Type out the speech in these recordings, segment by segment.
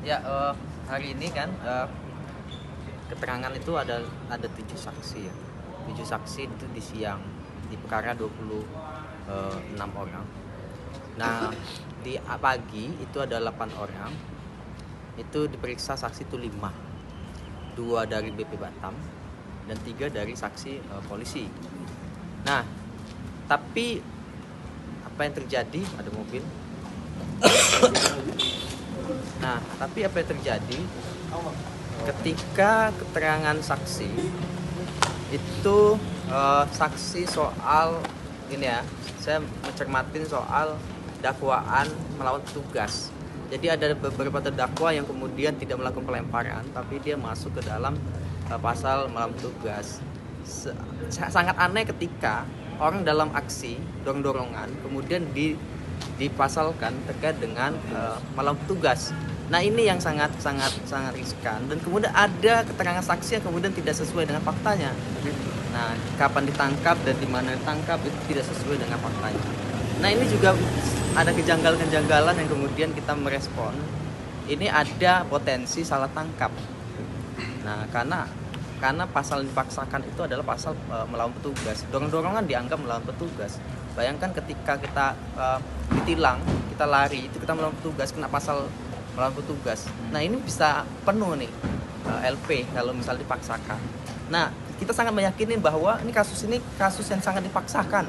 Ya, hari ini kan keterangan itu ada 7 saksi ya. 7 saksi itu di siang di perkara 26 orang. Nah, di pagi itu ada 8 orang. Itu diperiksa saksi itu 5. 2 dari BP Batam dan 3 dari saksi polisi. Nah, tapi apa yang terjadi? Ada mobil. Nah, tapi apa yang terjadi ketika keterangan saksi itu saksi soal ini ya, saya mencermatin soal dakwaan melawan petugas. Jadi ada beberapa terdakwa yang kemudian tidak melakukan pelemparan, tapi dia masuk ke dalam pasal melawan petugas. Sangat aneh ketika orang dalam aksi dorong-dorongan kemudian dipasalkan terkait dengan melawan petugas. Nah, ini yang sangat riskan, dan kemudian ada keterangan saksi yang kemudian tidak sesuai dengan faktanya. Nah, kapan ditangkap dan di mana ditangkap itu tidak sesuai dengan faktanya. Nah, ini juga ada kejanggalan-kejanggalan yang kemudian kita merespon. Ini ada potensi salah tangkap. Nah, karena pasal yang dipaksakan itu adalah pasal melawan petugas. Dorong-dorongan dianggap melawan petugas. Bayangkan ketika kita ditilang, kita lari, itu kita melawan petugas, kena pasal melawan petugas. Nah, ini bisa penuh nih LP kalau misal dipaksakan. Nah, kita sangat meyakini bahwa ini kasus yang sangat dipaksakan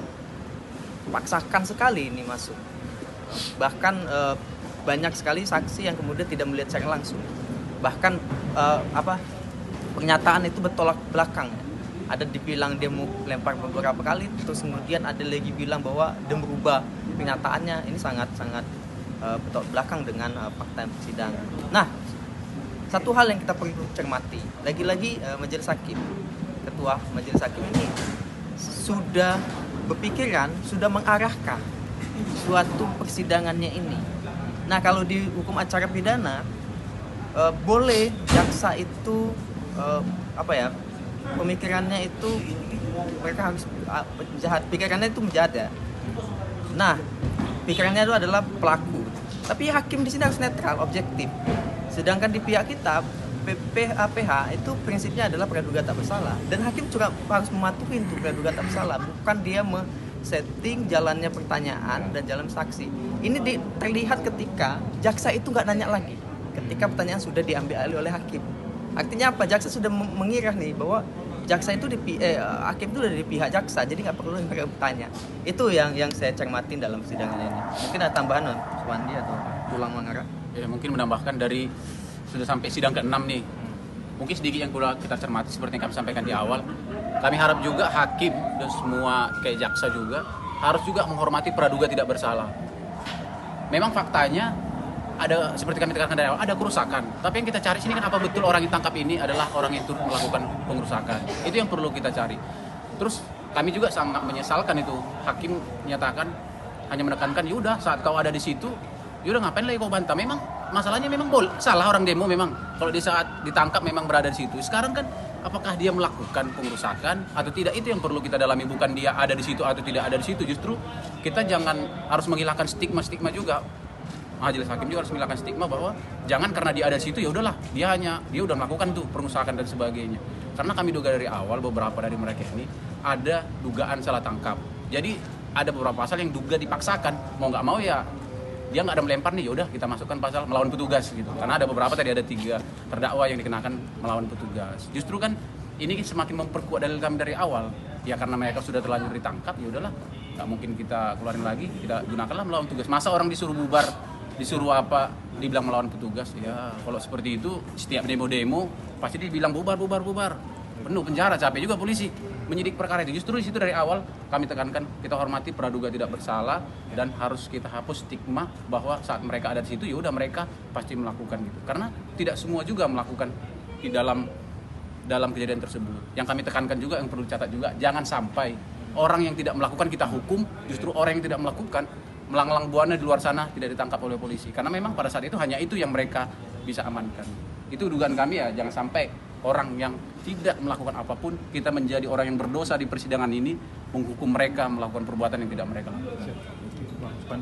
sekali ini masuk. Bahkan banyak sekali saksi yang kemudian tidak melihat secara langsung. Bahkan pernyataan itu bertolak belakang. Ada dibilang dia mau lempar beberapa kali, terus kemudian ada lagi bilang bahwa dia merubah pernyataannya. Ini sangat bertolak belakang dengan fakta persidangan. Nah, satu hal yang kita perlu cermati, lagi-lagi majelis hakim, ketua majelis hakim ini sudah berpikiran, sudah mengarahkan suatu persidangannya ini. Nah, kalau di hukum acara pidana boleh jaksa itu pemikirannya itu mereka harus menjahat, pikirannya itu menjahat ya. Nah, pikirannya itu adalah pelaku. Tapi hakim di sini harus netral, objektif. Sedangkan di pihak kita PH itu prinsipnya adalah praduga tak bersalah, dan hakim juga harus mematuhi itu praduga tak bersalah, bukan dia setting jalannya pertanyaan dan jalan saksi. Ini terlihat ketika jaksa itu nggak nanya lagi, ketika pertanyaan sudah diambil alih oleh hakim. Artinya apa? Jaksa sudah mengira nih bahwa jaksa itu hakim itu udah di pihak jaksa, jadi nggak perlu mereka bertanya. Itu yang saya cermatin dalam persidangan ini. Mungkin ada tambahan Suwandi atau Tulang Mangara? Ya, mungkin menambahkan dari sudah sampai sidang ke-6 nih. Mungkin sedikit yang kita cermati seperti yang kami sampaikan di awal. Kami harap juga hakim dan semua kayak jaksa juga harus juga menghormati praduga tidak bersalah. Memang faktanya ada, seperti kami tekankan dari awal, ada kerusakan. Tapi yang kita cari sini kan apa betul orang yang tangkap ini adalah orang yang turut melakukan pengerusakan. Itu yang perlu kita cari. Terus kami juga sangat menyesalkan itu. Hakim menyatakan, hanya menekankan, yaudah saat kau ada di situ, yaudah ngapain lagi kau bantah. Memang masalahnya memang salah orang demo memang. Kalau di saat ditangkap memang berada di situ. Sekarang kan apakah dia melakukan pengerusakan atau tidak, itu yang perlu kita dalami. Bukan dia ada di situ atau tidak ada di situ. Justru kita jangan harus menghilangkan stigma juga. Majelis hakim juga harus menghilangkan stigma bahwa jangan karena dia ada di situ ya udahlah dia udah melakukan tuh pengerusakan dan sebagainya. Karena kami duga dari awal beberapa dari mereka ini ada dugaan salah tangkap. Jadi ada beberapa pasal yang duga dipaksakan, mau nggak mau ya dia nggak ada melempar nih, yaudah kita masukkan pasal melawan petugas gitu. Karena ada beberapa tadi ada 3 terdakwa yang dikenakan melawan petugas. Justru kan ini semakin memperkuat dalil kami dari awal. Ya karena mereka sudah terlanjur ditangkap, ya udahlah nggak mungkin kita keluarin lagi, kita gunakanlah melawan petugas. Masa orang disuruh bubar, disuruh apa, dibilang melawan petugas? Ya kalau seperti itu setiap demo pasti dibilang bubar. Penuh penjara, capek juga polisi menyidik perkara itu. Justru di situ dari awal kami tekankan, kita hormati praduga tidak bersalah dan harus kita hapus stigma bahwa saat mereka ada di situ ya udah mereka pasti melakukan gitu. Karena tidak semua juga melakukan di dalam kejadian tersebut. Yang kami tekankan juga, yang perlu dicatat juga, jangan sampai orang yang tidak melakukan kita hukum, justru orang yang tidak melakukan melanglang buana di luar sana tidak ditangkap oleh polisi. Karena memang pada saat itu hanya itu yang mereka bisa amankan. Itu dugaan kami ya, jangan sampai orang yang tidak melakukan apapun, kita menjadi orang yang berdosa di persidangan ini, menghukum mereka melakukan perbuatan yang tidak mereka lakukan.